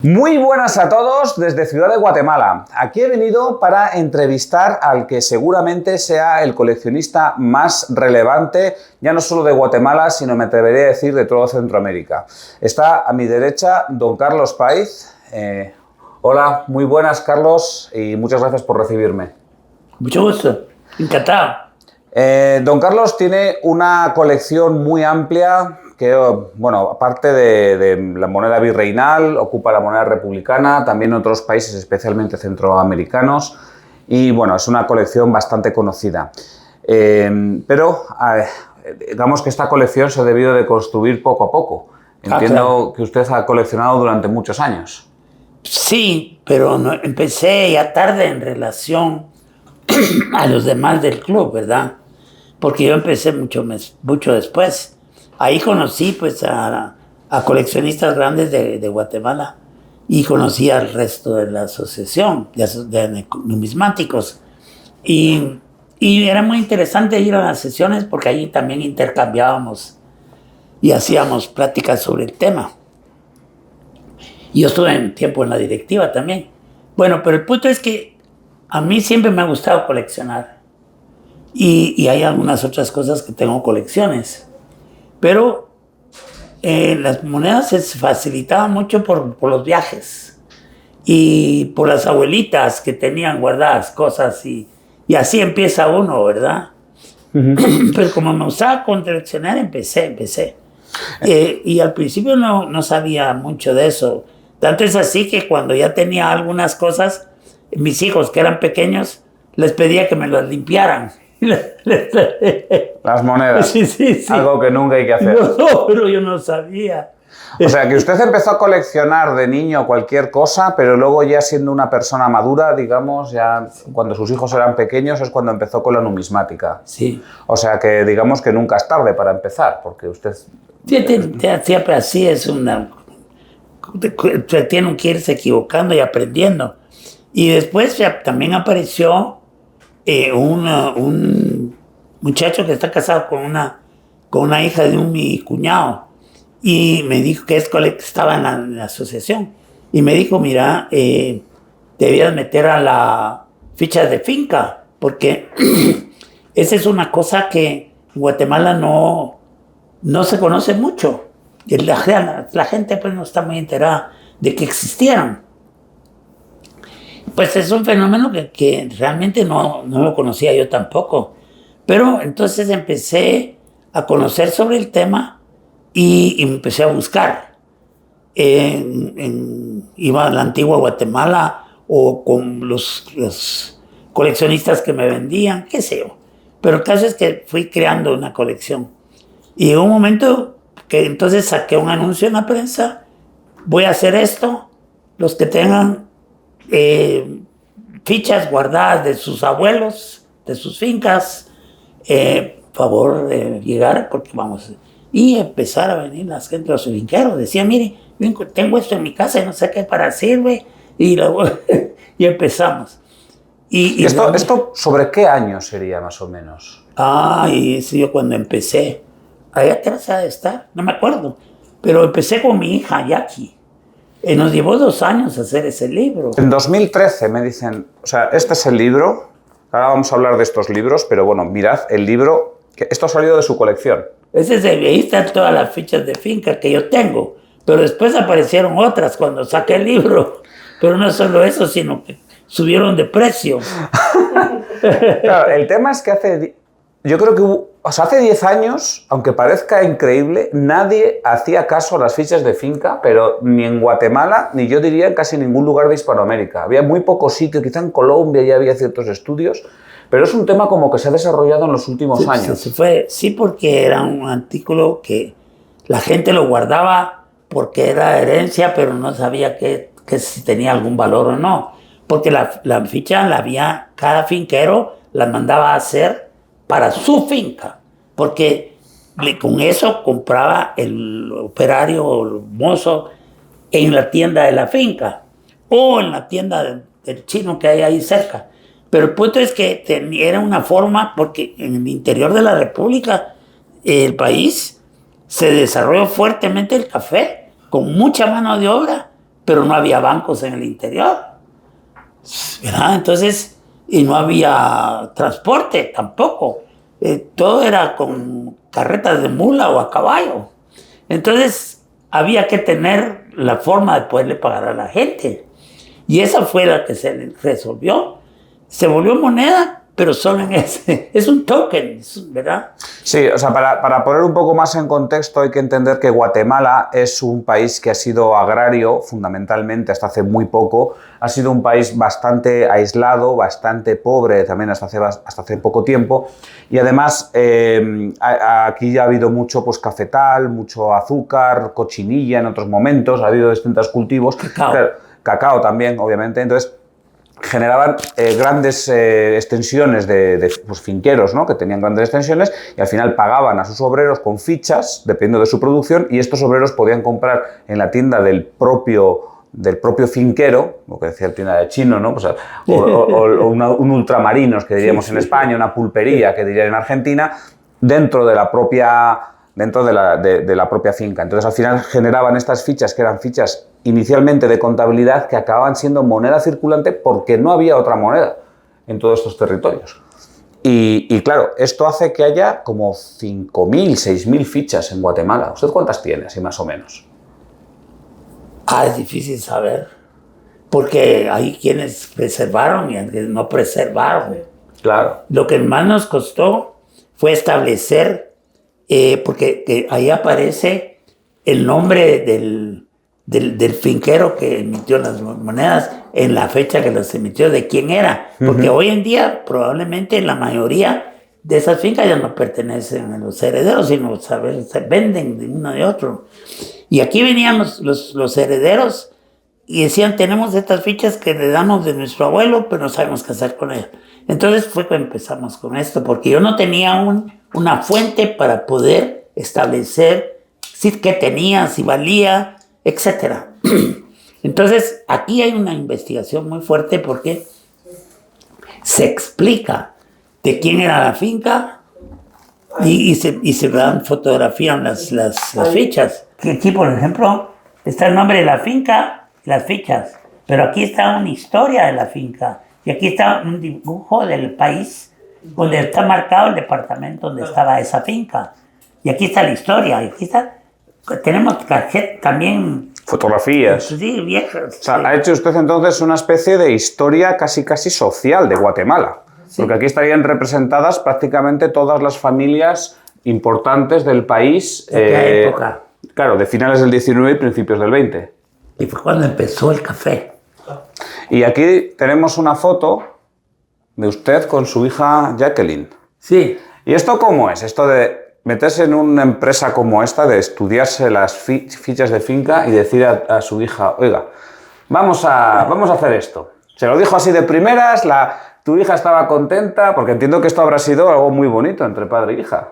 Muy buenas a todos desde Ciudad de Guatemala. Aquí he venido para entrevistar al que seguramente sea el coleccionista más relevante, ya no solo de Guatemala, sino me atrevería a decir de todo Centroamérica. Está a mi derecha don Carlos Paiz. Hola, muy buenas Carlos y muchas gracias por recibirme. Mucho gusto, encantado. Don Carlos tiene una colección muy amplia que, bueno, aparte de la moneda virreinal, ocupa la moneda republicana, también en otros países, especialmente centroamericanos, y bueno, es una colección bastante conocida. Pero digamos que esta colección se ha debido de construir poco a poco. Entiendo claro. que usted ha coleccionado durante muchos años. Sí, pero no, empecé ya tarde en relación a los demás del club, ¿verdad? Porque yo empecé mucho después. Ahí conocí pues a coleccionistas grandes de Guatemala y conocí al resto de la asociación de numismáticos. Y era muy interesante ir a las sesiones porque ahí también intercambiábamos y hacíamos pláticas sobre el tema. Y yo estuve un tiempo en la directiva también. Bueno, pero el punto es que a mí siempre me ha gustado coleccionar. Y hay algunas otras cosas que tengo colecciones. Pero las monedas se facilitaban mucho por los viajes. Y por las abuelitas que tenían guardadas cosas. Y así empieza uno, ¿verdad? Pero como me gustaba coleccionar, empecé. Y al principio no sabía mucho de eso. Tanto es así que cuando ya tenía algunas cosas, mis hijos que eran pequeños, les pedía que me las limpiaran. Las monedas. Sí. Algo que nunca hay que hacer. No, pero yo no sabía. O sea, que usted empezó a coleccionar de niño cualquier cosa, pero luego ya siendo una persona madura, digamos, ya cuando sus hijos eran pequeños es cuando empezó con la numismática. Sí. O sea, que digamos que nunca es tarde para empezar, porque usted... Siempre así es una... Tienen que irse equivocando y aprendiendo. Y después ya también apareció un muchacho que está casado con una hija de mi cuñado y me dijo que estaba en la asociación y me dijo, mira, debías meter a la ficha de finca porque esa es una cosa que en Guatemala no se conoce mucho. La gente pues no está muy enterada de que existieran. Pues es un fenómeno que realmente no lo conocía yo tampoco. Pero entonces empecé a conocer sobre el tema y empecé a buscar. Iba a la antigua Guatemala o con los coleccionistas que me vendían, qué sé yo. Pero el caso es que fui creando una colección. Y en un momento que entonces saqué un anuncio en la prensa, voy a hacer esto, los que tengan fichas guardadas de sus abuelos, de sus fincas, favor de llegar porque vamos. Y empezar a venir las gente, los finqueros, decían, mire, tengo esto en mi casa y no sé qué para sirve, y luego y empezamos. ¿Y esto sobre qué año sería más o menos? Y eso yo cuando empecé, allá te vas a estar, no me acuerdo, pero empecé con mi hija Jackie. Nos llevó 2 años hacer ese libro. En 2013 me dicen, o sea, este es el libro, ahora vamos a hablar de estos libros, pero bueno, mirad el libro, que esto ha salido de su colección. Ahí están todas las fichas de finca que yo tengo, pero después aparecieron otras cuando saqué el libro, pero no solo eso, sino que subieron de precio. Claro, el tema es que yo creo que hace 10 años, aunque parezca increíble, nadie hacía caso a las fichas de finca, pero ni en Guatemala, ni yo diría en casi ningún lugar de Hispanoamérica. Había muy pocos sitios, quizá en Colombia ya había ciertos estudios, pero es un tema como que se ha desarrollado en los últimos años. Sí, porque era un artículo que la gente lo guardaba porque era herencia, pero no sabía que si tenía algún valor o no. Porque la ficha cada finquero la mandaba a hacer para su finca, porque con eso compraba el operario o el mozo en la tienda de la finca o en la tienda del chino que hay ahí cerca. Pero el punto es que era una forma, porque en el interior de la República, el país, se desarrolló fuertemente el café, con mucha mano de obra, pero no había bancos en el interior, ¿verdad? Entonces, y no había transporte tampoco. Todo era con carretas de mula o a caballo. Entonces, había que tener la forma de poderle pagar a la gente. Y esa fue la que se resolvió. Se volvió moneda, pero solo en ese. Es un token, ¿verdad? Sí, o sea, para poner un poco más en contexto hay que entender que Guatemala es un país que ha sido agrario fundamentalmente hasta hace muy poco. Ha sido un país bastante aislado, bastante pobre también hasta hace poco tiempo. Y además aquí ya ha habido mucho pues, cafetal, mucho azúcar, cochinilla en otros momentos, ha habido distintos cultivos. Cacao. Claro, cacao también, obviamente. Entonces, generaban grandes extensiones de pues, finqueros, ¿no? Que tenían grandes extensiones y al final pagaban a sus obreros con fichas, dependiendo de su producción, y estos obreros podían comprar en la tienda del propio finquero, lo que decía el tienda de chino, ¿no? Pues, o un ultramarinos, que diríamos en España, una pulpería, que dirían en Argentina, dentro de la propia finca. Entonces, al final generaban estas fichas, que eran fichas inicialmente de contabilidad, que acababan siendo moneda circulante porque no había otra moneda en todos estos territorios. Y claro, esto hace que haya como 5.000, 6.000 fichas en Guatemala. ¿Usted cuántas tiene, así más o menos? Es difícil saber, porque hay quienes preservaron y quienes no preservaron. Claro. Lo que más nos costó fue establecer, porque ahí aparece el nombre del finquero que emitió las monedas en la fecha que las emitió, de quién era. Porque hoy en día probablemente la mayoría de esas fincas ya no pertenecen a los herederos, sino se venden de uno de otro. Y aquí venían los herederos y decían, tenemos estas fichas que le damos de nuestro abuelo, pero no sabemos qué hacer con ellas. Entonces fue que empezamos con esto, porque yo no tenía una fuente para poder establecer qué tenía, si valía, etc. Entonces aquí hay una investigación muy fuerte porque se explica de quién era la finca y se dan fotografían las fichas. Aquí, por ejemplo, está el nombre de la finca y las fichas, pero aquí está una historia de la finca y aquí está un dibujo del país donde está marcado el departamento donde estaba esa finca y aquí está la historia y aquí está, tenemos también fotografías. Sí, viejas. O sea, ha hecho usted entonces una especie de historia casi social de Guatemala. Sí. Porque aquí estarían representadas prácticamente todas las familias importantes del país. ¿De qué época? Claro, de finales del 19 y principios del 20. Y fue cuando empezó el café. Y aquí tenemos una foto de usted con su hija Jacqueline. Sí. ¿Y esto cómo es? Esto de meterse en una empresa como esta, de estudiarse las fichas de finca y decir a su hija, oiga, vamos a hacer esto. Se lo dijo así de primeras, tu hija estaba contenta, porque entiendo que esto habrá sido algo muy bonito entre padre e hija.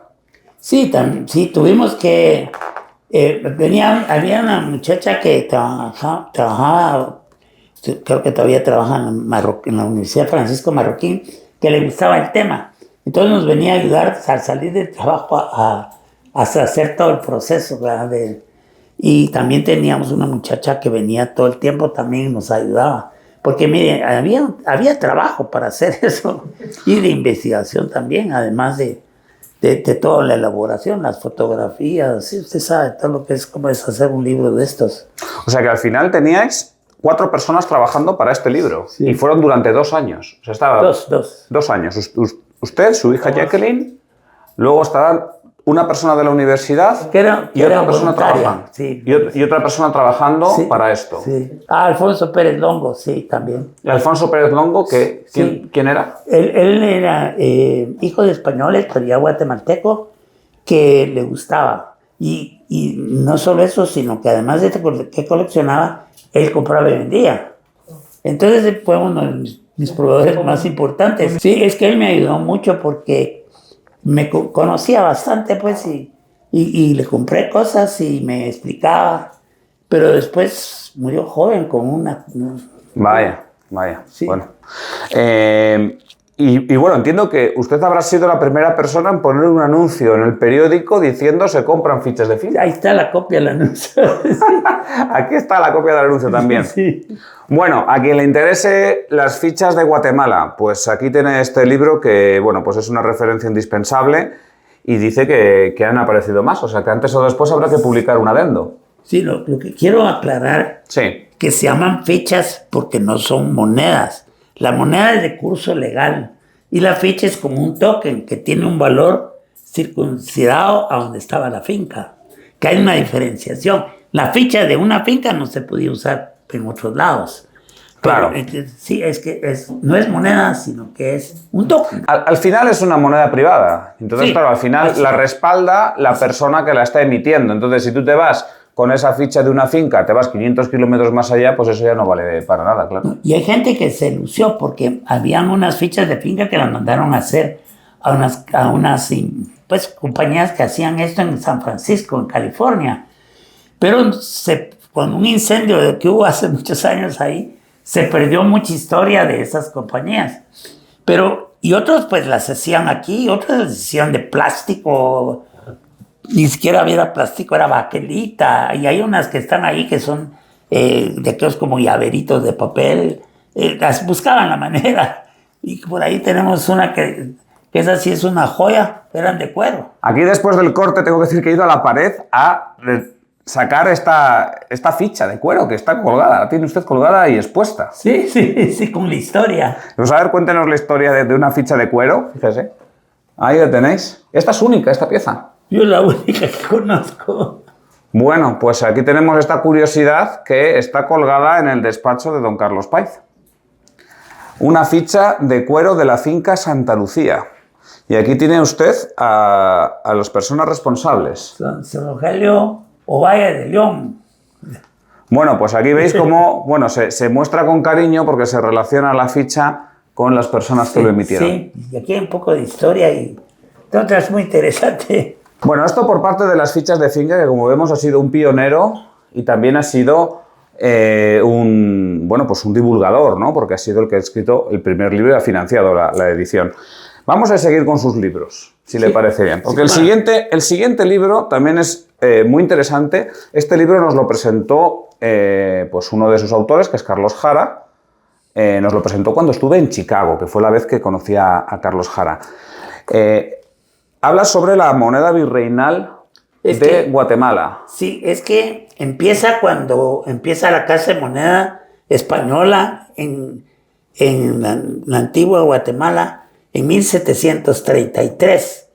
Sí, sí, tuvimos que... había una muchacha que trabajaba, creo que todavía trabaja en la Universidad Francisco Marroquín, que le gustaba el tema. Entonces nos venía a ayudar al salir del trabajo a hacer todo el proceso, ¿verdad? Y también teníamos una muchacha que venía todo el tiempo, también nos ayudaba. Porque mire, había trabajo para hacer eso y de investigación también, además de toda la elaboración, las fotografías, ¿sí? Usted sabe todo lo que es, cómo es hacer un libro de estos. O sea que al final teníais 4 personas trabajando para este libro, sí. Y fueron durante 2 años. O sea, estaba 2 años. Usted, su hija Jacqueline, luego estaba una persona de la universidad y otra persona trabajando. Sí. Y otra persona trabajando para esto. Sí. Alfonso Pérez Longo, sí, también. ¿Y Alfonso Pérez Longo, quién era? Él era hijo de españoles, pero ya guatemalteco, que le gustaba. Y no solo eso, sino que además de que coleccionaba, él compraba y vendía. Entonces fue uno de mis proveedores más importantes. Sí, es que él me ayudó mucho porque me conocía bastante, pues, y le compré cosas y me explicaba. Pero después murió joven con una... Vaya. Sí. Bueno. Y bueno, entiendo que usted habrá sido la primera persona en poner un anuncio en el periódico diciendo se compran fichas de finca. Ahí está la copia del anuncio. Aquí está la copia del anuncio también. Sí. Bueno, a quien le interese las fichas de Guatemala, pues aquí tiene este libro que, bueno, pues es una referencia indispensable y dice que han aparecido más, o sea que antes o después habrá que publicar un adendo. Sí, lo que quiero aclarar, Sí. que se llaman fichas porque no son monedas. La moneda es de curso legal y la ficha es como un token que tiene un valor circuncidado a donde estaba la finca, que hay una diferenciación. La ficha de una finca no se podía usar en otros lados. Claro. Pero, sí, es que no es moneda, sino que es un token. Al final es una moneda privada. Entonces, Sí. claro, al final Así. la respalda la persona que la está emitiendo. Entonces, si tú te vas con esa ficha de una finca, te vas 500 kilómetros más allá, pues eso ya no vale para nada, claro. Y hay gente que se lució porque habían unas fichas de finca que las mandaron a hacer a unas pues, compañías que hacían esto en San Francisco, en California. Pero con un incendio que hubo hace muchos años ahí, se perdió mucha historia de esas compañías. Y otros pues las hacían aquí, otros las hacían de plástico, ni siquiera había plástico, era baquelita, y hay unas que están ahí que son de aquellos como llaveritos de papel, las buscaban la manera, y por ahí tenemos una que esa sí es una joya, eran de cuero. Aquí después del corte tengo que decir que he ido a la pared a sacar esta ficha de cuero que está colgada, la tiene usted colgada y expuesta. Sí, sí, sí, con la historia. Pues a ver, cuéntenos la historia de una ficha de cuero, fíjese. Ahí la tenéis. Esta es única, esta pieza. Yo la única que conozco. Bueno, pues aquí tenemos esta curiosidad que está colgada en el despacho de don Carlos Páez. Una ficha de cuero de la finca Santa Lucía. Y aquí tiene usted a las personas responsables. San Rogelio Ovalle de León. Bueno, pues aquí veis cómo se muestra con cariño porque se relaciona la ficha con las personas que lo emitieron. Sí, y aquí hay un poco de historia y otra es muy interesante. Bueno, esto por parte de las fichas de finca, que como vemos ha sido un pionero y también ha sido un divulgador, ¿no? Porque ha sido el que ha escrito el primer libro y ha financiado la edición. Vamos a seguir con sus libros, si le parece bien. Porque el siguiente libro también es muy interesante. Este libro nos lo presentó pues uno de sus autores, que es Carlos Jara. Nos lo presentó cuando estuve en Chicago, que fue la vez que conocí a Carlos Jara. Habla sobre la moneda virreinal de Guatemala. Sí, es que empieza cuando empieza la Casa de Moneda Española en la antigua Guatemala en 1733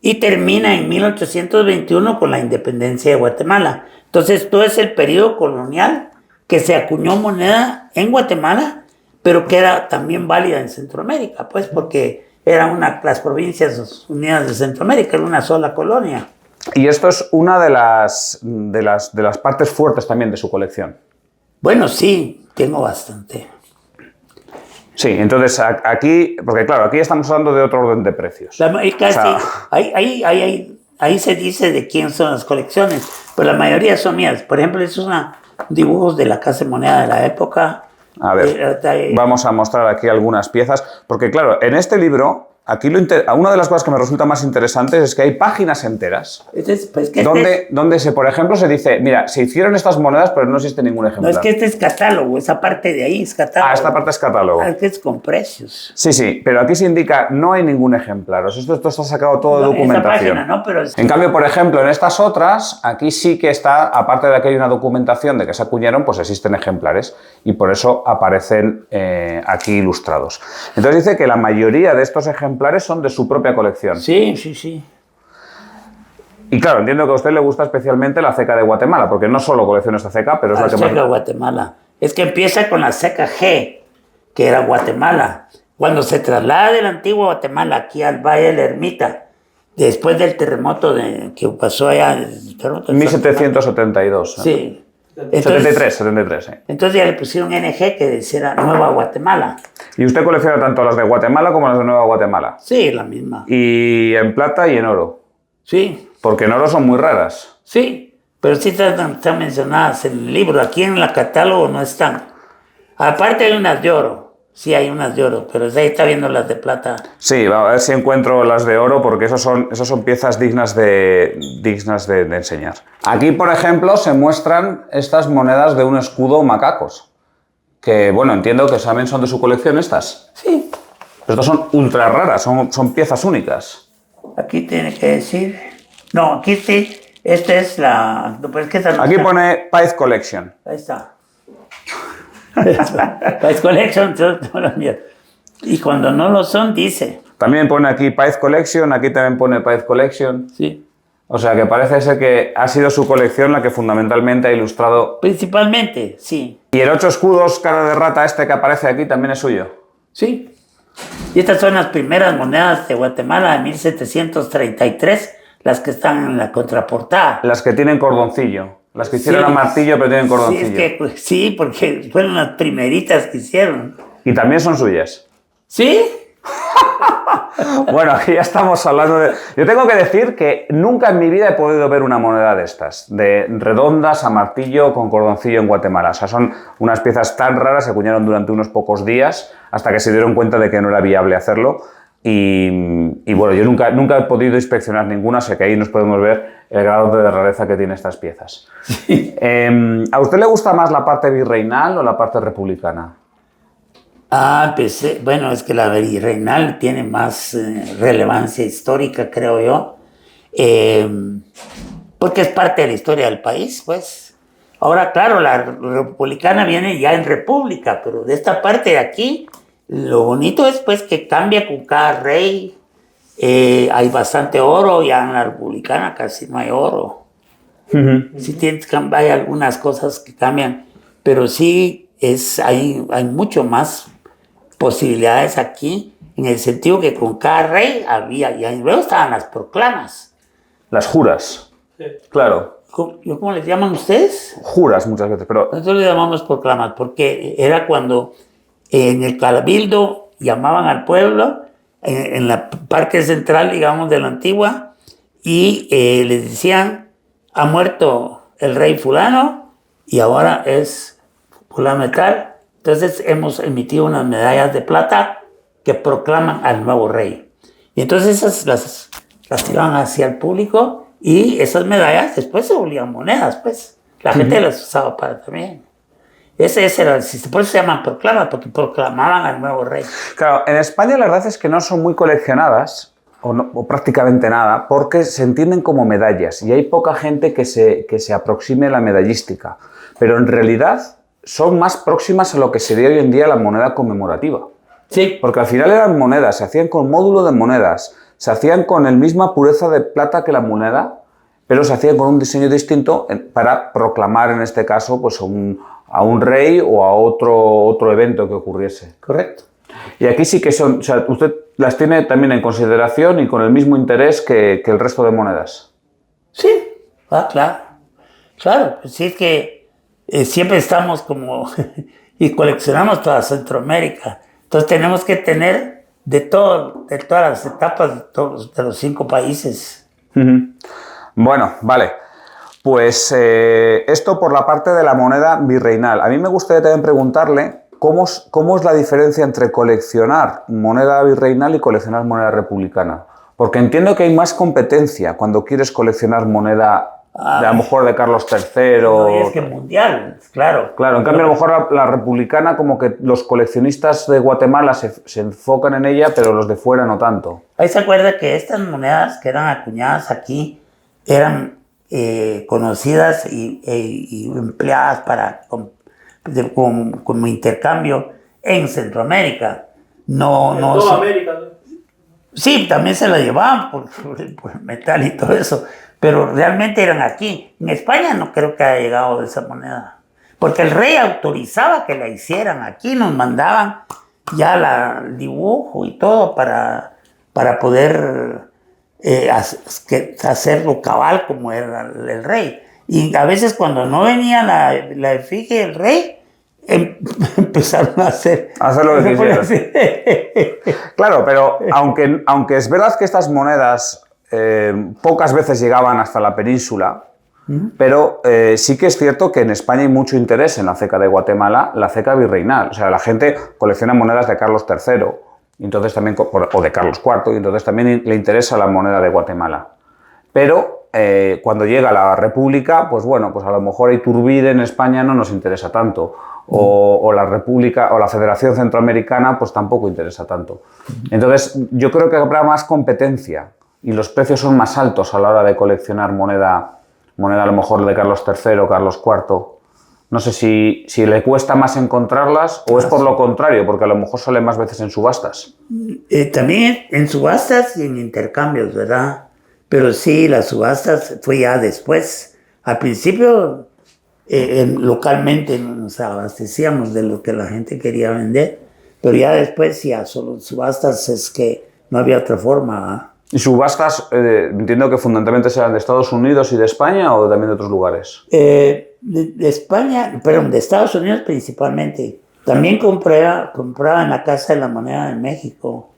y termina en 1821 con la independencia de Guatemala. Entonces, todo es el periodo colonial que se acuñó moneda en Guatemala, pero que era también válida en Centroamérica, pues porque eran las provincias unidas de Centroamérica, era una sola colonia. Y esto es una de las partes fuertes también de su colección. Bueno, sí, tengo bastante. Sí, entonces aquí, porque claro, aquí estamos hablando de otro orden de precios. Ahí se dice de quién son las colecciones, pero la mayoría son mías. Por ejemplo, estos son dibujos de la Casa de Moneda de la época. A ver, vamos a mostrar aquí algunas piezas, porque claro, en este libro, aquí una de las cosas que me resulta más interesantes es que hay páginas enteras donde por ejemplo, se dice, mira, se hicieron estas monedas, pero no existe ningún ejemplar. No, es que este es catálogo, esa parte de ahí es catálogo. Ah, esta parte es catálogo. Este es con precios. Sí, sí, pero aquí se indica, no hay ningún ejemplar. O sea, esto está sacado todo de documentación. Página, ¿no? Pero en cambio, por ejemplo, en estas otras, aquí sí que está, aparte de que hay una documentación de que se acuñaron, pues existen ejemplares y por eso aparecen aquí ilustrados. Entonces dice que la mayoría de estos ejemplares son de su propia colección. Sí, sí, sí. Y claro, entiendo que a usted le gusta especialmente la ceca de Guatemala, porque no solo colecciona esta ceca, pero es la que más... La ceca de Guatemala. Es que empieza con la ceca G, que era Guatemala. Cuando se traslada de la antigua Guatemala aquí al Valle de la Ermita, después del terremoto que pasó allá... En 1772. Sí. Entonces, 73, sí. Entonces ya le pusieron NG, que decía Nueva Guatemala. ¿Y usted colecciona tanto las de Guatemala como las de Nueva Guatemala? Sí, la misma. ¿Y en plata y en oro? Sí. Porque en oro son muy raras. Sí, pero sí están mencionadas en el libro. Aquí en el catálogo no están. Aparte hay unas de oro. Sí, hay unas de oro, pero ahí está viendo las de plata. Sí, a ver si encuentro las de oro, porque esos son piezas dignas de enseñar. Aquí, por ejemplo, se muestran estas monedas de un escudo macacos. Que, bueno, entiendo que también son de su colección estas. Sí. Pero estas son ultra raras, son piezas únicas. Aquí tiene que decir... No, aquí sí. Esta es la... Pero es que esta no Aquí está. pone Paez Collection. Ahí está. Paez Collection, toda la mierda. Y cuando no lo son, dice. También pone aquí Paez Collection, aquí también pone Paez Collection. Sí. O sea que parece ser que ha sido su colección la que fundamentalmente ha ilustrado. Principalmente, sí. Y el 8 escudos cara de rata este que aparece aquí también es suyo. Sí. Y estas son las primeras monedas de Guatemala de 1733, las que están en la contraportada. Las que tienen cordoncillo. Las que hicieron a martillo pero tienen cordoncillo. Sí, es que, sí, porque fueron las primeritas que hicieron. Y también son suyas. ¿Sí? Bueno, aquí ya estamos hablando de... Yo tengo que decir que nunca en mi vida he podido ver una moneda de estas, de redondas a martillo con cordoncillo en Guatemala. O sea, son unas piezas tan raras, se acuñaron durante unos pocos días hasta que se dieron cuenta de que no era viable hacerlo. Y bueno, yo nunca he podido inspeccionar ninguna, sé que ahí nos podemos ver el grado de rareza que tiene estas piezas. Sí. ¿A usted le gusta más la parte virreinal o la parte republicana? Bueno, es que la virreinal tiene más relevancia histórica, creo yo, porque es parte de la historia del país, pues. Ahora, claro, la republicana viene ya en república, pero de esta parte de aquí, lo bonito es pues que cambia con cada rey, hay bastante oro, ya en la republicana casi no hay oro. Sí hay algunas cosas que cambian, pero sí hay mucho más posibilidades aquí, en el sentido que con cada rey había, y luego estaban las proclamas. Las juras. Sí. Claro. ¿Cómo les llaman ustedes? Juras muchas veces, pero... Nosotros le llamamos proclamas, porque era cuando en el cabildo llamaban al pueblo, en la parte central, digamos, de la antigua, y les decían, ha muerto el rey fulano, y ahora es fulano y tal. Entonces hemos emitido unas medallas de plata que proclaman al nuevo rey. Y entonces esas las tiraban hacia el público y esas medallas después se volvían monedas, pues. La gente las usaba para también. Ese era el sistema. Por eso se llaman proclamas, porque proclamaban al nuevo rey. Claro, en España la verdad es que no son muy coleccionadas, o prácticamente nada, porque se entienden como medallas y hay poca gente que se aproxime a la medallística. Pero en realidad son más próximas a lo que sería hoy en día la moneda conmemorativa. Sí. Porque al final eran monedas, se hacían con módulo de monedas, se hacían con la misma pureza de plata que la moneda, pero se hacían con un diseño distinto para proclamar, en este caso, pues a un rey o a otro evento que ocurriese. Correcto. Y aquí sí que son, o sea, usted las tiene también en consideración y con el mismo interés que el resto de monedas. Sí, claro. Claro, pues sí, es que siempre estamos como y coleccionamos toda Centroamérica. Entonces tenemos que tener de todas las etapas de los 5 países. Bueno, vale. Pues esto por la parte de la moneda virreinal. A mí me gustaría también preguntarle cómo es la diferencia entre coleccionar moneda virreinal y coleccionar moneda republicana. Porque entiendo que hay más competencia cuando quieres coleccionar moneda a lo mejor de Carlos III. No, es que mundial, claro. Claro, en cambio a lo mejor la republicana, como que los coleccionistas de Guatemala se enfocan en ella, pero los de fuera no tanto. Ahí se acuerda que estas monedas que eran acuñadas aquí eran conocidas y empleadas como intercambio en Centroamérica. No, en toda América, ¿no? Sí, también se la llevaban por el metal y todo eso, pero realmente eran aquí. En España no creo que haya llegado de esa moneda, porque el rey autorizaba que la hicieran aquí, nos mandaban ya el dibujo y todo para poder hacerlo cabal como era el rey. Y a veces cuando no venía la efigie del rey, empezaron a hacer lo que quisieron. Claro, pero aunque es verdad que estas monedas pocas veces llegaban hasta la península, pero sí que es cierto que en España hay mucho interés en la ceca de Guatemala, la ceca virreinal. O sea, la gente colecciona monedas de Carlos III, entonces también, o de Carlos IV, y entonces también le interesa la moneda de Guatemala. Pero cuando llega la República, pues bueno, pues a lo mejor Iturbide en España no nos interesa tanto, o la República o la Federación Centroamericana pues tampoco interesa tanto. Entonces yo creo que habrá más competencia y los precios son más altos a la hora de coleccionar moneda a lo mejor de Carlos III o Carlos IV. No sé si le cuesta más encontrarlas o es por lo contrario, porque a lo mejor salen más veces en subastas. También en subastas y en intercambios, ¿verdad? Pero sí, las subastas fue ya después. Al principio, localmente nos abastecíamos de lo que la gente quería vender, pero ya después ya solo subastas es que no había otra forma. ¿Y subastas, entiendo que fundamentalmente serán de Estados Unidos y de España o también de otros lugares? De España, perdón, de Estados Unidos principalmente. También compraba en la Casa de la Moneda de México,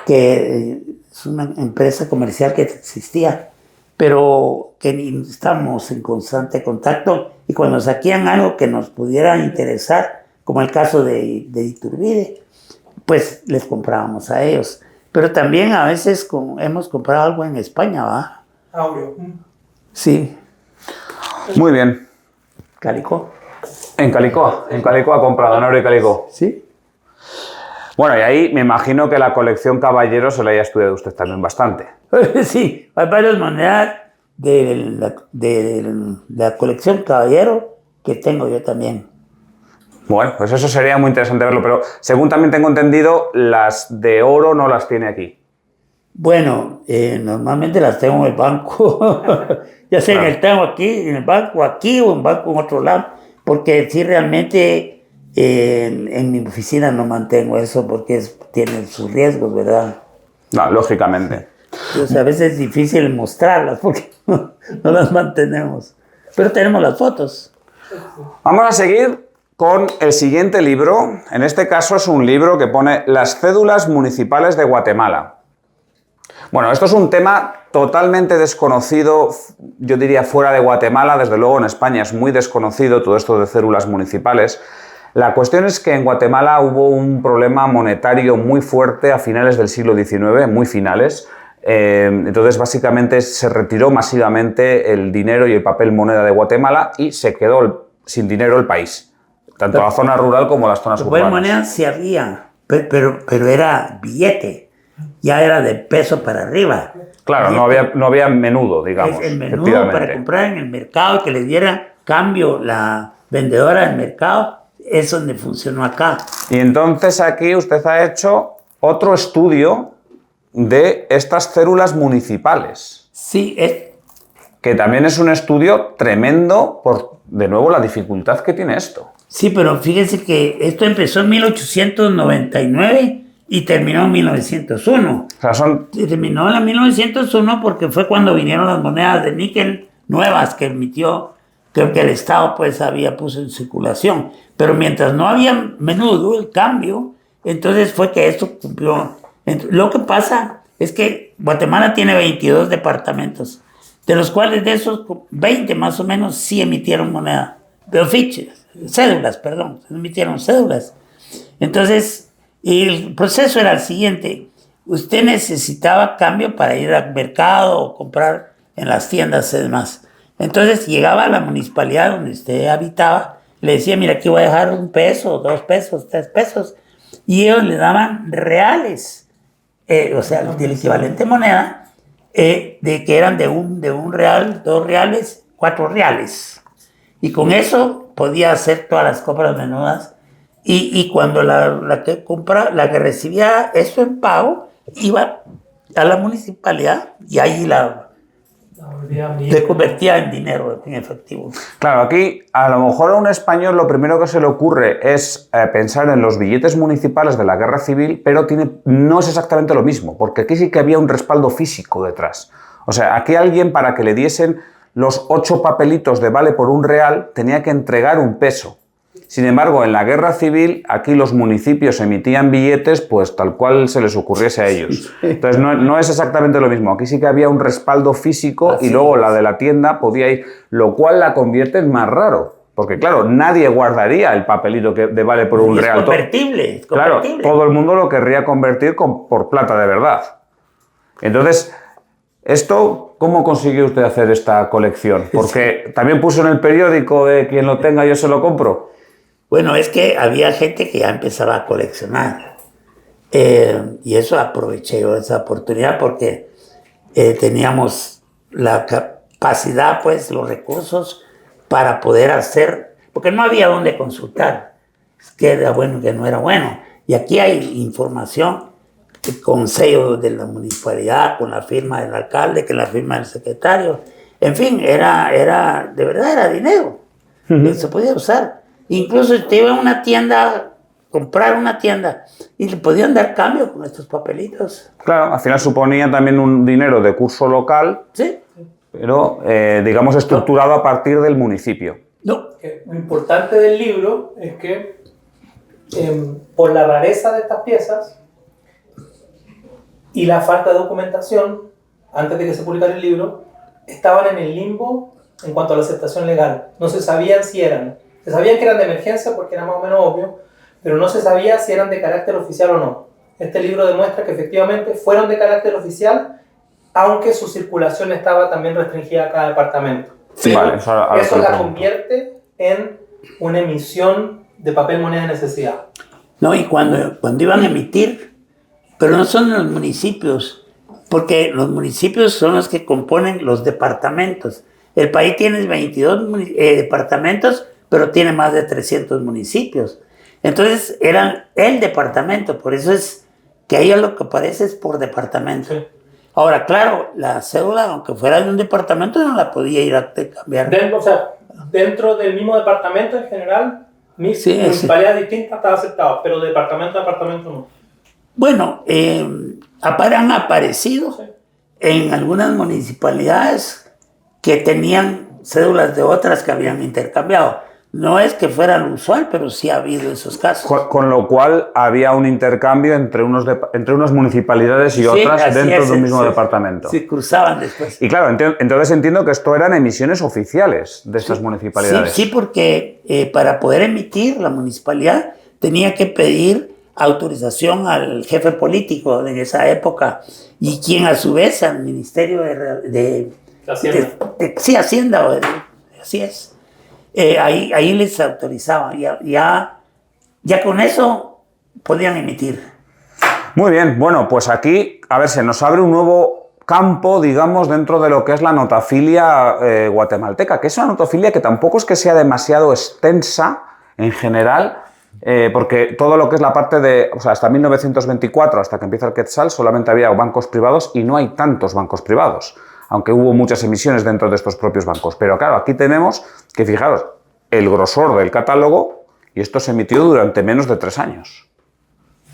que es una empresa comercial que existía, pero que estamos en constante contacto y cuando saquían algo que nos pudiera interesar, como el caso de Iturbide, pues les comprábamos a ellos. Pero también a veces hemos comprado algo en España, ¿va? Aureo. Sí. Muy bien. Calicó. En Calicó ha comprado, en Aureo y Calicó. Sí. Bueno, y ahí me imagino que la colección Caballero se la haya estudiado usted también bastante. Sí, hay varias monedas de la colección Caballero que tengo yo también. Bueno, pues eso sería muy interesante verlo, pero según también tengo entendido, las de oro no las tiene aquí. Bueno, normalmente las tengo en el banco, ya sea Claro. tengo aquí, en el banco aquí o en banco en otro lado, porque sí realmente en mi oficina no mantengo eso porque tiene sus riesgos, ¿verdad? No, lógicamente. Entonces a veces es difícil mostrarlas porque no las mantenemos, pero tenemos las fotos. Vamos a seguir con el siguiente libro. En este caso es un libro que pone Las cédulas municipales de Guatemala. Bueno, esto es un tema totalmente desconocido, yo diría fuera de Guatemala, desde luego en España es muy desconocido todo esto de cédulas municipales. La cuestión es que en Guatemala hubo un problema monetario muy fuerte a finales del siglo XIX, muy finales. Entonces básicamente se retiró masivamente el dinero y el papel moneda de Guatemala y se quedó sin dinero el país, tanto la zona rural como las zonas urbanas. Moneda sí había, pero era billete, ya era de peso para arriba. Claro, no había menudo, digamos. El menudo para comprar en el mercado, que le diera cambio la vendedora del mercado, es donde funcionó acá. Y entonces aquí usted ha hecho otro estudio de estas cédulas municipales. Sí, que también es un estudio tremendo por, de nuevo, la dificultad que tiene esto. Sí, pero fíjense que esto empezó en 1899 y terminó en 1901. O sea, Terminó en 1901 porque fue cuando vinieron las monedas de níquel nuevas que emitió, creo que el Estado pues puso en circulación. Pero mientras no había menudo el cambio, entonces fue que esto cumplió. Lo que pasa es que Guatemala tiene 22 departamentos, de los cuales de esos 20 más o menos sí emitieron moneda, pero cédulas, emitieron cédulas. Entonces, el proceso era el siguiente: usted necesitaba cambio para ir al mercado o comprar en las tiendas y demás. Entonces llegaba a la municipalidad donde usted habitaba, le decía, mira, aquí voy a dejar 1 peso, 2 pesos, 3 pesos, y ellos le daban reales, o sea, el equivalente moneda, de que eran de un real, 2 reales, 4 reales. Y con eso podía hacer todas las compras menudas. Y cuando la que recibía eso en pago, iba a la municipalidad y ahí se convertía en dinero, en efectivo. Claro, aquí a lo mejor a un español lo primero que se le ocurre es pensar en los billetes municipales de la Guerra Civil, pero no es exactamente lo mismo, porque aquí sí que había un respaldo físico detrás. O sea, aquí alguien, para que le diesen los 8 papelitos de vale por 1 real, tenía que entregar 1 peso. Sin embargo, en la guerra civil, aquí los municipios emitían billetes pues tal cual se les ocurriese a ellos. Entonces no es exactamente lo mismo. Aquí sí que había un respaldo físico y luego la de la tienda podía ir, lo cual la convierte en más raro. Porque claro, nadie guardaría el papelito que vale por un real. Es convertible. Claro, todo el mundo lo querría convertir por plata de verdad. Entonces, ¿cómo consiguió usted hacer esta colección? Porque también puso en el periódico de quien lo tenga yo se lo compro. Bueno, es que había gente que ya empezaba a coleccionar. Y eso aproveché yo esa oportunidad porque teníamos la capacidad, pues, los recursos para poder hacer, porque no había dónde consultar, qué era bueno y qué no era bueno. Y aquí hay información con sello de la municipalidad, con la firma del alcalde, con la firma del secretario. En fin, de verdad era dinero que se podía usar. Incluso usted iba a una tienda, comprar una tienda, y le podían dar cambio con estos papelitos. Claro, al final suponía también un dinero de curso local, sí, pero digamos estructurado a partir del municipio. No. Lo importante del libro es que por la rareza de estas piezas y la falta de documentación, antes de que se publicara el libro, estaban en el limbo en cuanto a la aceptación legal. No se sabían si eran. Se sabían que eran de emergencia porque era más o menos obvio, pero no se sabía si eran de carácter oficial o no. Este libro demuestra que efectivamente fueron de carácter oficial, aunque su circulación estaba también restringida a cada departamento. Sí, vale, eso la convierte en una emisión de papel moneda de necesidad. No, y cuando iban a emitir, pero no son los municipios, porque los municipios son los que componen los departamentos. El país tiene 22 departamentos, pero tiene más de 300 municipios. Entonces eran el departamento, por eso es que ahí lo que aparece es por departamento. Sí. Ahora, claro, la cédula, aunque fuera de un departamento, no la podía ir a cambiar. Dentro del mismo departamento en general, municipalidades distintas estaba aceptado, pero de departamento a departamento no. Bueno, han aparecido en algunas municipalidades que tenían cédulas de otras que habían intercambiado. No es que fuera lo usual, pero sí ha habido esos casos. Con lo cual había un intercambio entre unas municipalidades y otras dentro de un mismo departamento. Se cruzaban después. Y claro, entonces entiendo que esto eran emisiones oficiales de estas municipalidades. Sí, porque para poder emitir la municipalidad tenía que pedir autorización al jefe político en esa época y quien a su vez al Ministerio de Hacienda. Hacienda, así es. Ahí les autorizaban, ya con eso podían emitir. Muy bien, bueno, pues aquí, a ver, se nos abre un nuevo campo, digamos, dentro de lo que es la notafilia guatemalteca, que es una notafilia que tampoco es que sea demasiado extensa en general, porque todo lo que es la parte de, o sea, hasta 1924, hasta que empieza el Quetzal, solamente había bancos privados y no hay tantos bancos privados, aunque hubo muchas emisiones dentro de estos propios bancos. Pero claro, aquí tenemos que, fijaros, el grosor del catálogo, y esto se emitió durante menos de 3 años.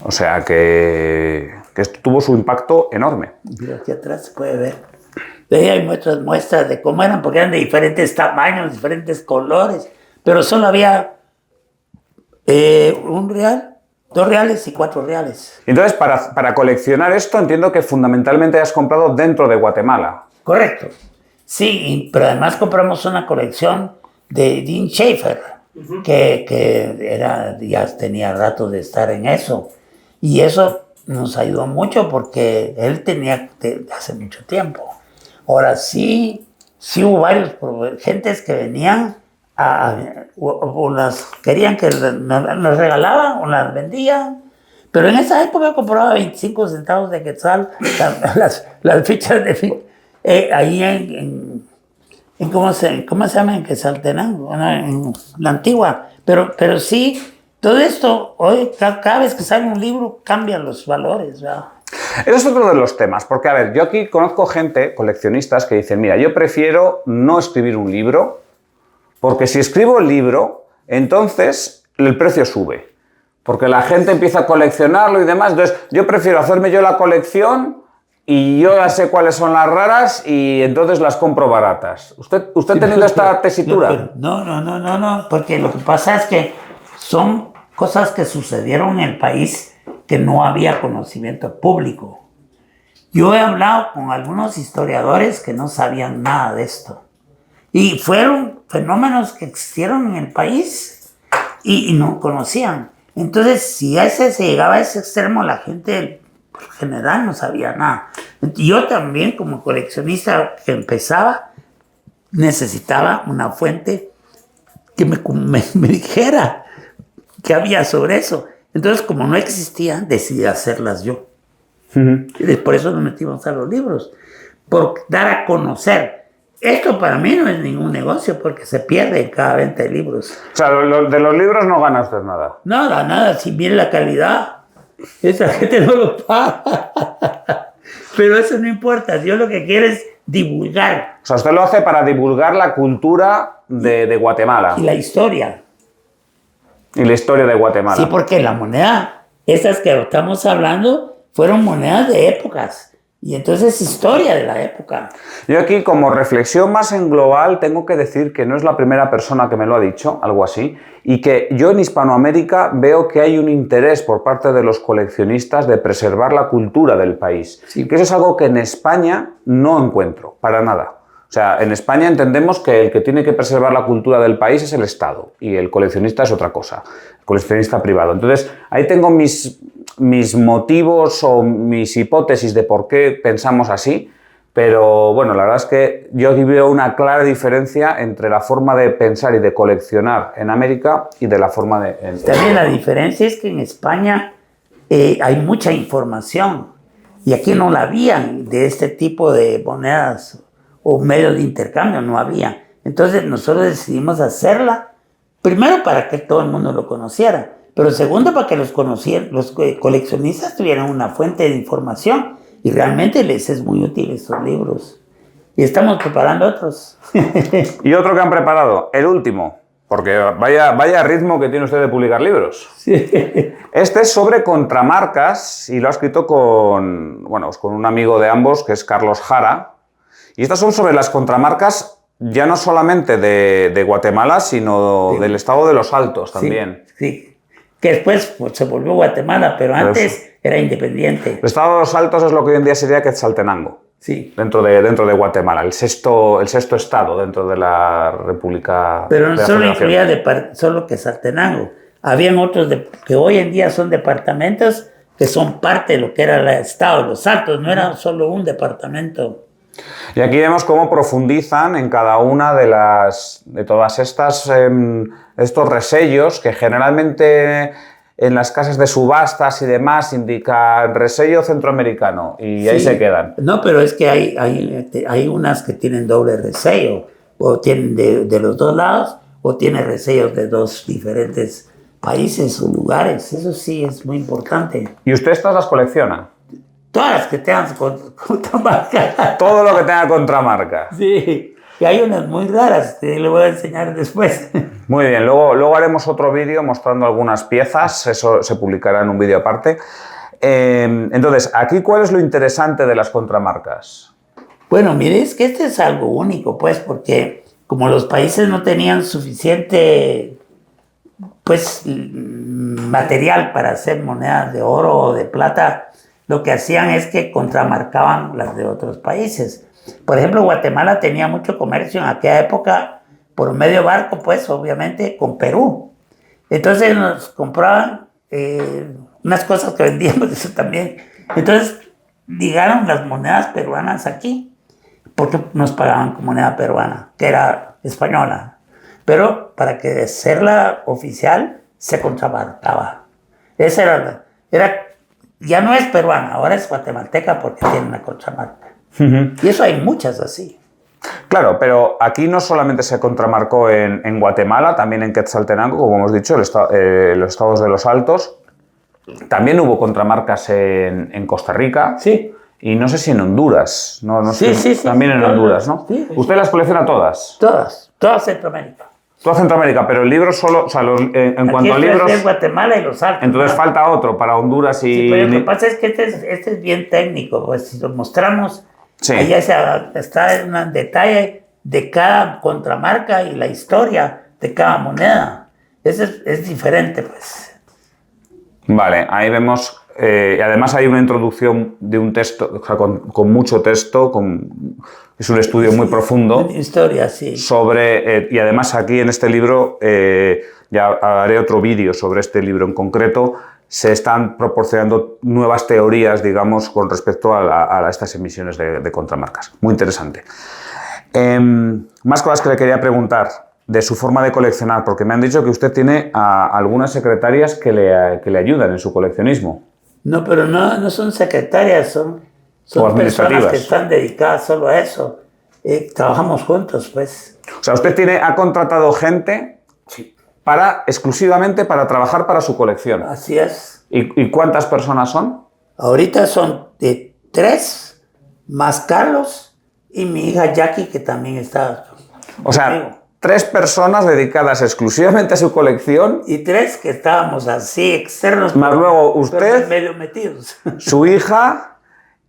O sea que esto tuvo su impacto enorme. Mira, aquí atrás se puede ver. Ahí hay muestras de cómo eran, porque eran de diferentes tamaños, diferentes colores, pero solo había un real, 2 reales y 4 reales. Entonces, para coleccionar esto, entiendo que fundamentalmente has comprado dentro de Guatemala. Correcto. Sí, pero además compramos una colección de Dean Schaefer, que ya tenía rato de estar en eso. Y eso nos ayudó mucho porque él tenía hace mucho tiempo. Ahora sí hubo varios gentes que venían o las querían que nos regalaban o las vendían. Pero en esa época compraba 25 centavos de quetzal las fichas de ahí en ¿cómo se llama? En Quetzaltenango, en la antigua. Pero sí, todo esto, hoy cada vez que sale un libro cambian los valores, ¿verdad? Eso es otro de los temas, porque a ver, yo aquí conozco gente, coleccionistas, que dicen, mira, yo prefiero no escribir un libro, porque si escribo el libro, entonces el precio sube. Porque la gente empieza a coleccionarlo y demás. Entonces, yo prefiero hacerme yo la colección y yo ya sé cuáles son las raras y entonces las compro baratas. ¿Usted ha tenido esta tesitura? No, porque lo que pasa es que son cosas que sucedieron en el país que no había conocimiento público. Yo he hablado con algunos historiadores que no sabían nada de esto. Y fueron fenómenos que existieron en el país y no conocían. Entonces, si se llegaba a ese extremo, la gente en general no sabía nada. Yo también, como coleccionista que empezaba, necesitaba una fuente que me dijera qué había sobre eso. Entonces, como no existía, decidí hacerlas yo. Y por eso nos metimos a los libros, por dar a conocer. Esto para mí no es ningún negocio porque se pierde en cada venta de libros. O sea, de los libros no gana usted nada. Nada, si bien la calidad, esa gente no lo paga. Pero eso no importa, yo lo que quiero es divulgar. O sea, usted lo hace para divulgar la cultura de Guatemala. Y la historia. Y la historia de Guatemala. Sí, porque la moneda, estas que estamos hablando, fueron monedas de épocas. Y entonces historia de la época. Yo aquí, como reflexión más en global, tengo que decir que no es la primera persona que me lo ha dicho, algo así, y que yo en Hispanoamérica veo que hay un interés por parte de los coleccionistas de preservar la cultura del país. Sí. Que eso es algo que en España no encuentro, para nada. O sea, en España entendemos que el que tiene que preservar la cultura del país es el Estado, y el coleccionista es otra cosa, el coleccionista privado. Entonces, ahí tengo mis motivos o mis hipótesis de por qué pensamos así, pero bueno, la verdad es que yo aquí veo una clara diferencia entre la forma de pensar y de coleccionar en América y de la forma de... También la diferencia es que en España hay mucha información y aquí no la había de este tipo de monedas o medios de intercambio, no había. Entonces nosotros decidimos hacerla, primero para que todo el mundo lo conociera, pero segundo para que los coleccionistas tuvieran una fuente de información y realmente les es muy útil estos libros. Y estamos preparando otros. Y otro que han preparado, el último, porque vaya ritmo que tiene usted de publicar libros. Sí. Este es sobre contramarcas y lo ha escrito con un amigo de ambos, que es Carlos Jara. Y estas son sobre las contramarcas ya no solamente de Guatemala, sino del estado de los Altos también. Sí. Que después se volvió Guatemala, pero antes era independiente. El estado de los Altos es lo que hoy en día sería Quetzaltenango. Sí. Dentro de Guatemala, el sexto estado dentro de la República. Pero no solo incluía solo Quetzaltenango. Habían otros que hoy en día son departamentos que son parte de lo que era el estado de los Altos, no era solo un departamento. Y aquí vemos cómo profundizan en cada una de todas estos resellos que generalmente en las casas de subastas y demás indican resello centroamericano y ahí se quedan. No, pero es que hay unas que tienen doble resello, o tienen de los dos lados, o tienen resellos de dos diferentes países o lugares. Eso sí es muy importante. ¿Y usted estas las colecciona? Todas las que tengan contramarca. Todo lo que tenga contramarca. Sí, y hay unas muy raras que le voy a enseñar después. Muy bien, luego haremos otro vídeo mostrando algunas piezas, eso se publicará en un vídeo aparte. Entonces, aquí, ¿cuál es lo interesante de las contramarcas? Bueno, mire, es que este es algo único, pues, porque como los países no tenían suficiente, pues, material para hacer monedas de oro o de plata, lo que hacían es que contramarcaban las de otros países. Por ejemplo, Guatemala tenía mucho comercio en aquella época por medio barco, pues obviamente con Perú. Entonces nos compraban unas cosas que vendíamos, eso también. Entonces llegaron las monedas peruanas aquí, porque nos pagaban con moneda peruana, que era española. Pero para que hacerla oficial se contramarcaba. Esa era ya no es peruana, ahora es guatemalteca porque tiene una contramarca. Y eso hay muchas así. Claro, pero aquí no solamente se contramarcó en Guatemala, también en Quetzaltenango, como hemos dicho, los estados de los Altos. También hubo contramarcas en Costa Rica. Sí. Y no sé si en Honduras. Sí. También en Honduras, ¿no? Sí. ¿Usted las colecciona todas? Todas Centroamérica. Toda Centroamérica, pero el libro solo, o sea, en cuanto a libros... Es Guatemala y los Altos. Entonces falta otro para Honduras y... Sí, pero lo que pasa es que este es bien técnico, pues si lo mostramos, sí. Ahí está en detalle de cada contramarca y la historia de cada moneda. es diferente, pues. Vale, ahí vemos, y además hay una introducción de un texto, o sea, con mucho texto, es un estudio muy profundo. Historia, sí. Sobre, y además aquí en este libro, ya haré otro vídeo sobre este libro en concreto, se están proporcionando nuevas teorías, digamos, con respecto a estas emisiones de contramarcas. Muy interesante. Más cosas que le quería preguntar de su forma de coleccionar, porque me han dicho que usted tiene a algunas secretarias que le ayudan en su coleccionismo. No, pero no son secretarias, son personas que están dedicadas solo a eso. Trabajamos juntos, pues. O sea, usted ha contratado gente exclusivamente para trabajar para su colección. Así es. ¿Y cuántas personas son? Ahorita son 3, más Carlos y mi hija Jackie, que también está. O sea, 3 personas dedicadas exclusivamente a su colección. Y 3 que estábamos así externos. Más luego usted, medio metidos. Su hija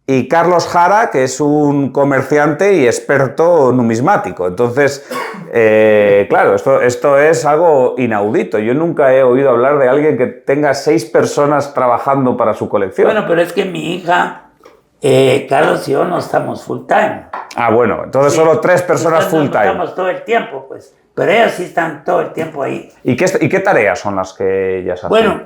y Carlos Jara, que es un comerciante y experto numismático. Entonces, claro, esto es algo inaudito. Yo nunca he oído hablar de alguien que tenga 6 personas trabajando para su colección. Bueno, pero es que mi hija, Carlos y yo no estamos full time. Ah, bueno, entonces sí, solo 3 personas full time. Estamos todo el tiempo, pues. Pero ellos sí están todo el tiempo ahí. ¿Y qué tareas son las que ellas hacen? Bueno,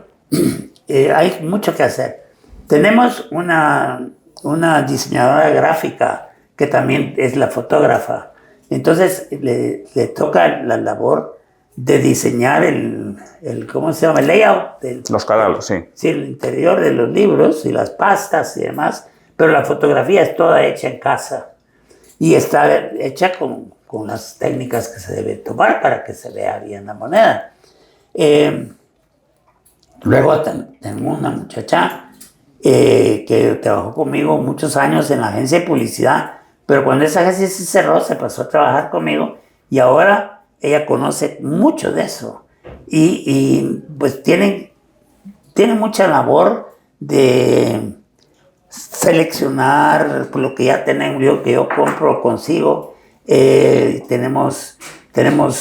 hay mucho que hacer. Tenemos una diseñadora gráfica que también es la fotógrafa. Entonces le toca la labor de diseñar ¿cómo se llama? El layout. Los catálogos, sí. Sí, el interior de los libros y las pastas y demás. Pero la fotografía es toda hecha en casa. Y está hecha con las técnicas que se debe tomar para que se vea bien la moneda. Luego tengo una muchacha que trabajó conmigo muchos años en la agencia de publicidad, pero cuando esa agencia se cerró, se pasó a trabajar conmigo y ahora ella conoce mucho de eso y pues tiene mucha labor de seleccionar lo que ya tenemos, que yo compro, consigo. Tenemos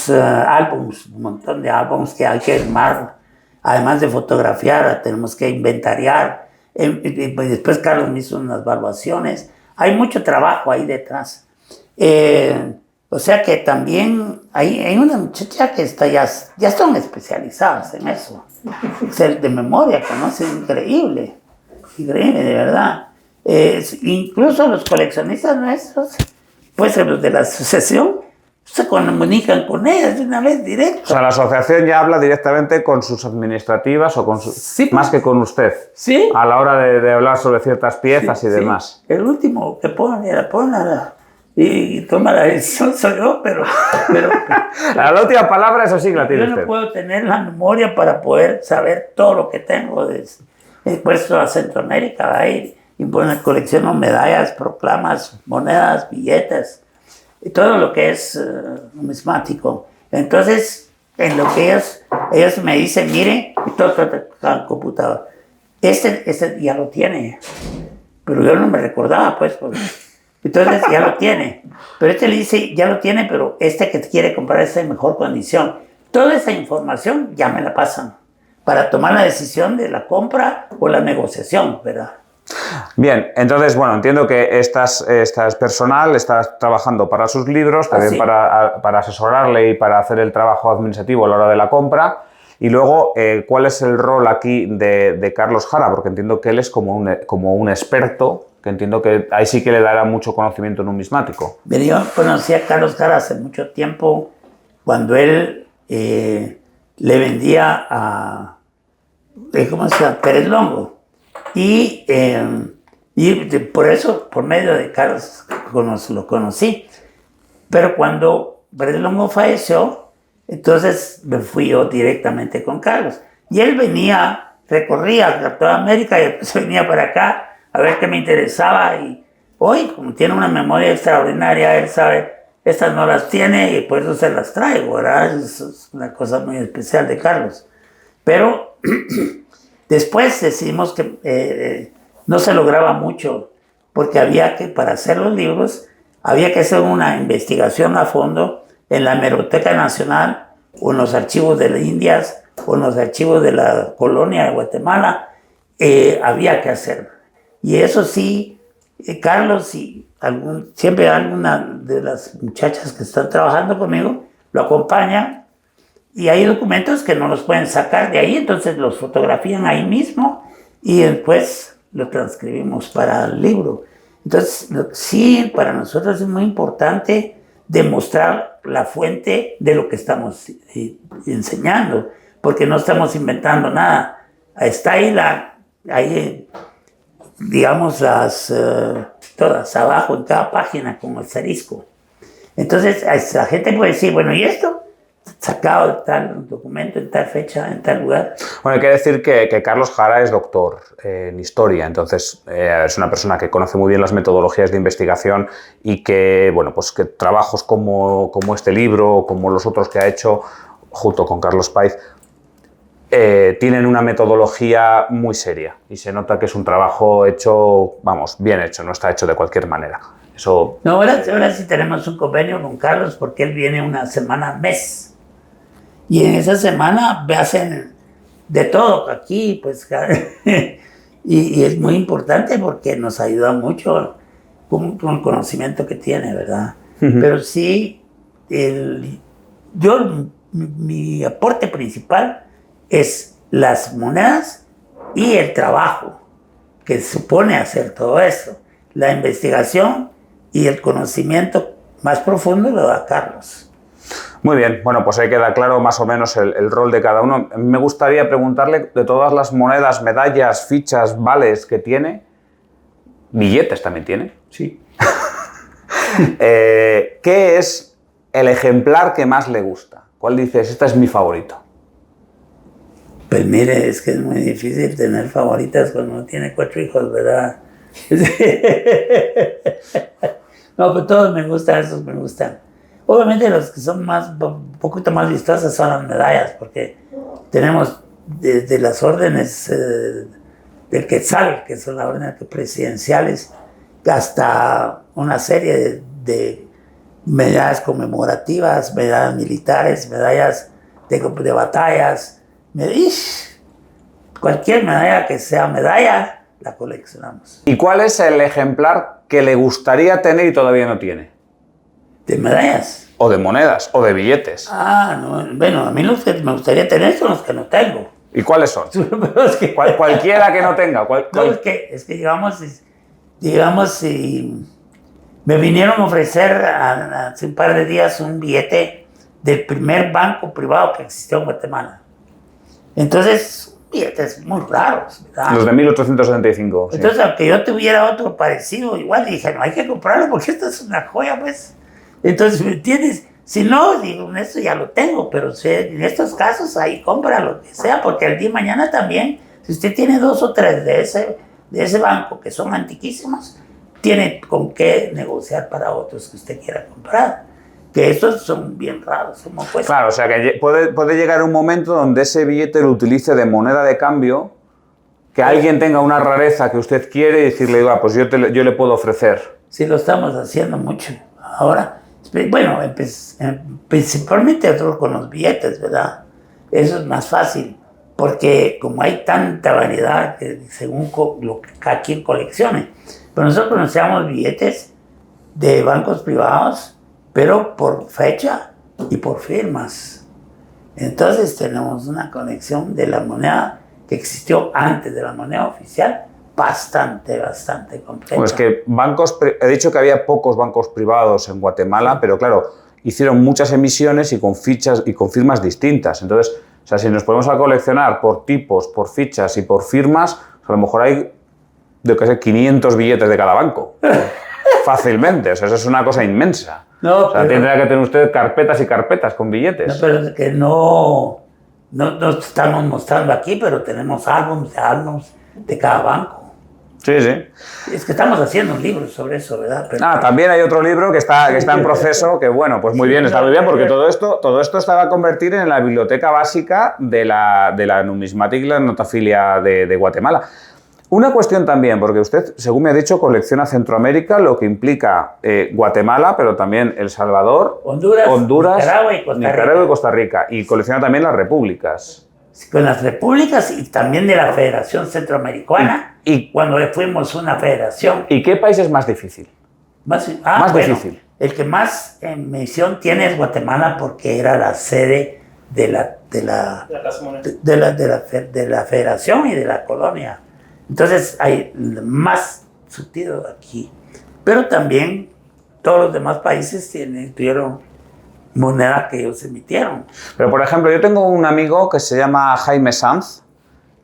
álbums, un montón de álbums que hay que armar, además de fotografiar, tenemos que inventariar. Después Carlos me hizo unas evaluaciones. Hay mucho trabajo ahí detrás. O sea que también hay una muchacha que ya son especializadas en eso. De memoria, conocen increíble, de verdad. Incluso los coleccionistas nuestros, pues los de la asociación, se comunican con ellas de una vez directo. O sea, la asociación ya habla directamente con sus administrativas o con sí, más que con usted. Sí. A la hora de hablar sobre ciertas piezas y demás. El último que pone y toma la decisión soy yo, pero la última palabra, eso sí, la tiene usted. Yo no puedo tener la memoria para poder saber todo lo que tengo. He puesto a Centroamérica ahí y colecciono medallas, proclamas, monedas, billetes. Y todo lo que es numismático. Entonces, en lo que ellos me dicen, mire, todo el computador. Este ya lo tiene. Pero yo no me recordaba, pues. Entonces, ya lo tiene. Pero le dice, ya lo tiene, pero que quiere comprar es en mejor condición. Toda esa información ya me la pasan para tomar la decisión de la compra o la negociación, ¿verdad? Bien, entonces, bueno, entiendo que esta es personal, está trabajando para sus libros, también para asesorarle y para hacer el trabajo administrativo a la hora de la compra. Y luego, ¿cuál es el rol aquí de Carlos Jara? Porque entiendo que él es como un experto, que entiendo que ahí sí que le dará mucho conocimiento numismático. Pero yo conocí a Carlos Jara hace mucho tiempo, cuando él le vendía a ¿cómo se llama? Pérez Longo. Y por eso, por medio de Carlos, lo conocí. Pero cuando Pérez Longo falleció, entonces me fui yo directamente con Carlos. Y él recorría toda América y después venía para acá a ver qué me interesaba. Y hoy, como tiene una memoria extraordinaria, él sabe, estas no las tiene y por eso se las traigo, ¿verdad? Es una cosa muy especial de Carlos. Pero después decidimos que no se lograba mucho, porque para hacer los libros, había que hacer una investigación a fondo en la Hemeroteca Nacional o en los archivos de las Indias, o en los archivos de la colonia de Guatemala, había que hacer. Y eso sí, Carlos y siempre alguna de las muchachas que están trabajando conmigo lo acompañan, y hay documentos que no los pueden sacar de ahí, entonces los fotografían ahí mismo y después lo transcribimos para el libro. Entonces, sí, para nosotros es muy importante demostrar la fuente de lo que estamos enseñando, porque no estamos inventando nada. Está ahí digamos, todas abajo en cada página con el asterisco. Entonces, la gente puede decir, bueno, ¿y esto? Sacado de tal documento, en tal fecha, en tal lugar. Bueno, hay que decir que Carlos Jara es doctor en historia, entonces es una persona que conoce muy bien las metodologías de investigación y que, bueno, pues que trabajos como este libro, como los otros que ha hecho junto con Carlos Páez, tienen una metodología muy seria y se nota que es un trabajo hecho, vamos, bien hecho, no está hecho de cualquier manera. Eso... No, ahora sí tenemos un convenio con Carlos porque él viene una semana al mes. Y en esa semana me hacen de todo aquí, pues, y es muy importante porque nos ayuda mucho con el conocimiento que tiene, ¿verdad? Pero sí, mi aporte principal es las monedas y el trabajo que supone hacer todo eso. La investigación y el conocimiento más profundo lo da Carlos. Muy bien, bueno, pues ahí queda claro más o menos el rol de cada uno. Me gustaría preguntarle, de todas las monedas, medallas, fichas, vales que tiene, billetes también tiene. Sí. ¿Qué es el ejemplar que más le gusta? ¿Cuál dices, este es mi favorito? Pues mire, es que es muy difícil tener favoritas cuando uno tiene 4 hijos, ¿verdad? No, pues todos me gustan, esos me gustan. Obviamente los que son un poquito más vistosas son las medallas, porque tenemos desde las órdenes del Quetzal, que son las órdenes presidenciales, hasta una serie de medallas conmemorativas, medallas militares, medallas de batallas. Cualquier medalla que sea medalla, la coleccionamos. ¿Y cuál es el ejemplar que le gustaría tener y todavía no tiene? ¿De medallas? O de monedas, o de billetes. No, bueno, a mí los que me gustaría tener son los que no tengo. ¿Y cuáles son? Es que, Cualquiera que no tenga. No, es que digamos, si me vinieron a ofrecer hace un par de días un billete del primer banco privado que existió en Guatemala. Entonces, billetes muy raros, ¿verdad? Los de 1875. Entonces, sí. aunque yo tuviera otro parecido, igual dije, no hay que comprarlo porque esto es una joya, pues. Entonces, ¿me entiendes? Si no, digo, esto ya lo tengo, pero en estos casos ahí compra lo que sea, porque el día de mañana también, si usted tiene 2 o 3 de ese banco que son antiquísimos, tiene con qué negociar para otros que usted quiera comprar. Que estos son bien raros. Claro, o sea que puede llegar un momento donde ese billete lo utilice de moneda de cambio, que alguien tenga una rareza que usted quiere y decirle, pues yo le puedo ofrecer. Sí, lo estamos haciendo mucho. Ahora, bueno, principalmente con los billetes, ¿verdad? Eso es más fácil, porque como hay tanta variedad, según lo que cada quien coleccione. Pero nosotros conocemos billetes de bancos privados, pero por fecha y por firmas. Entonces tenemos una conexión de la moneda que existió antes de la moneda oficial, bastante completa. Pues que he dicho que había pocos bancos privados en Guatemala, pero claro, hicieron muchas emisiones y con fichas y con firmas distintas. Entonces, o sea, si nos ponemos a coleccionar por tipos, por fichas y por firmas, a lo mejor hay, 500 billetes de cada banco. Fácilmente, o sea, eso es una cosa inmensa. No, o sea, tendría que tener usted carpetas y carpetas con billetes. No, pero es que no estamos mostrando aquí, pero tenemos álbumes de cada banco. Sí, sí. Es que estamos haciendo un libro sobre eso, ¿verdad? Pero, también hay otro libro que está en proceso, que bueno, pues muy bien, está muy bien, porque todo esto se va a convertir en la biblioteca básica de la numismática y la notafilia de Guatemala. Una cuestión también, porque usted, según me ha dicho, colecciona Centroamérica, lo que implica Guatemala, pero también El Salvador, Honduras, Nicaragua y Costa Rica. Y colecciona también las repúblicas. Con las repúblicas y también de la Federación Centroamericana, y cuando fuimos una federación. ¿Y qué país es más difícil? Más difícil. El que más mención tiene es Guatemala porque era la sede de la federación y de la colonia. Entonces hay más surtido aquí. Pero también todos los demás países tuvieron moneda que ellos emitieron. Pero por ejemplo, yo tengo un amigo que se llama Jaime Sanz,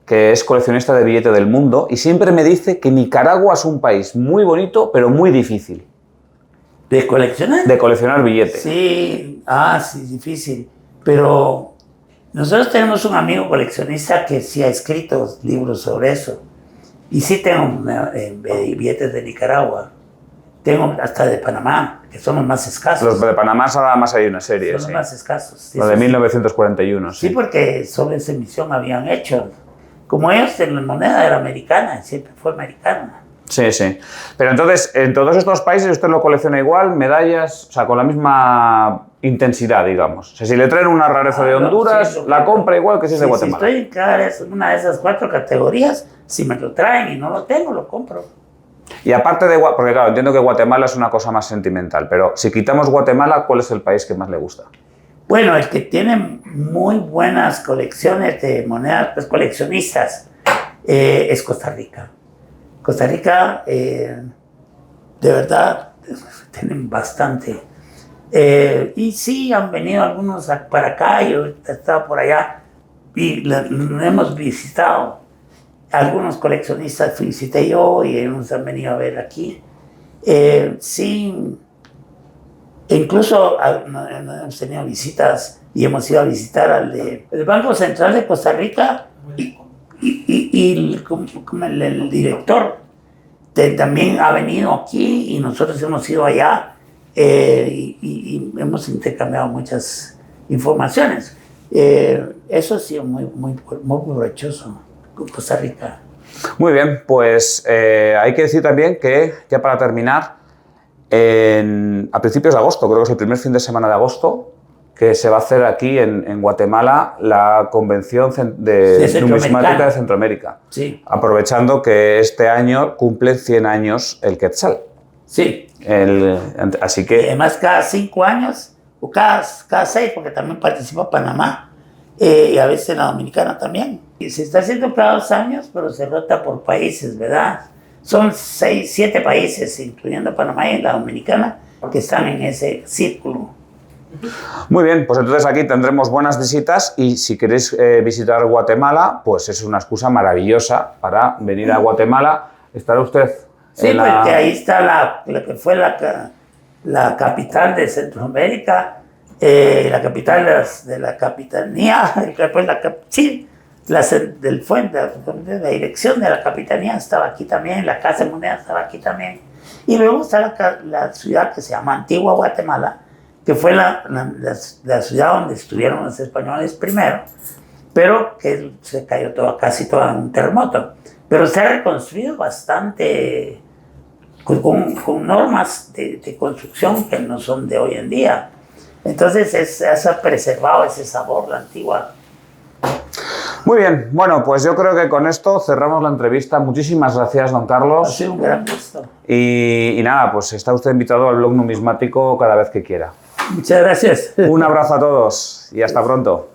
que es coleccionista de billetes del mundo, y siempre me dice que Nicaragua es un país muy bonito, pero muy difícil. ¿De coleccionar? De coleccionar billetes. Sí, sí, difícil. Pero nosotros tenemos un amigo coleccionista que sí ha escrito libros sobre eso. Y sí tengo billetes de Nicaragua. Tengo hasta de Panamá, que son los más escasos. Los de Panamá nada más hay una serie. Son los más escasos. Lo de 1941. Sí, porque sobre esa emisión habían hecho. Como ellos, la moneda era americana, siempre fue americana. Sí, sí. Pero entonces, en todos estos países usted lo colecciona igual, medallas, o sea, con la misma intensidad, digamos. O sea, si le traen una rareza de Honduras, la compra igual que si es de Guatemala. Si estoy en una de esas 4 categorías, si me lo traen y no lo tengo, lo compro. Y aparte de Guatemala, porque claro, entiendo que Guatemala es una cosa más sentimental, pero si quitamos Guatemala, ¿cuál es el país que más le gusta? Bueno, el que tiene muy buenas colecciones de monedas, pues coleccionistas, es Costa Rica. Costa Rica, de verdad, tienen bastante. Y sí, han venido algunos para acá, yo he estado por allá y hemos visitado. Algunos coleccionistas visité yo y ellos han venido a ver aquí. Sí, incluso hemos tenido visitas y hemos ido a visitar el Banco Central de Costa Rica y como el director también ha venido aquí y nosotros hemos ido allá y hemos intercambiado muchas informaciones. Eso ha sido muy provechoso con Costa Rica. Muy bien, pues hay que decir también que, ya para terminar, a principios de agosto, creo que es el primer fin de semana de agosto, que se va a hacer aquí en Guatemala la Convención Numismática de Centroamérica. Sí. Aprovechando que este año cumple 100 años el Quetzal. Sí. Así que... Y además cada 5 años, o cada 6, porque también participa Panamá, y a veces la Dominicana también. Y se está haciendo cada 2 años, pero se rota por países, ¿verdad? Son 6, 7 países, incluyendo Panamá y la Dominicana, que están en ese círculo. Muy bien, pues entonces aquí tendremos buenas visitas y si queréis visitar Guatemala, pues es una excusa maravillosa para venir a Guatemala. ¿Estará usted? Sí, porque ahí está lo que fue la capital de Centroamérica, la capital de la capitanía, la dirección de la capitanía estaba aquí también, la Casa de Moneda estaba aquí también. Y luego está la ciudad que se llama Antigua Guatemala, que fue la ciudad donde estuvieron los españoles primero, pero que se cayó casi todo en un terremoto. Pero se ha reconstruido bastante con normas de construcción que no son de hoy en día. Entonces se ha preservado ese sabor, la antigua. Muy bien, bueno, pues yo creo que con esto cerramos la entrevista. Muchísimas gracias, don Carlos. Ha sido un gran gusto. Y nada, pues está usted invitado al blog numismático cada vez que quiera. Muchas gracias. Un abrazo a todos y hasta pronto.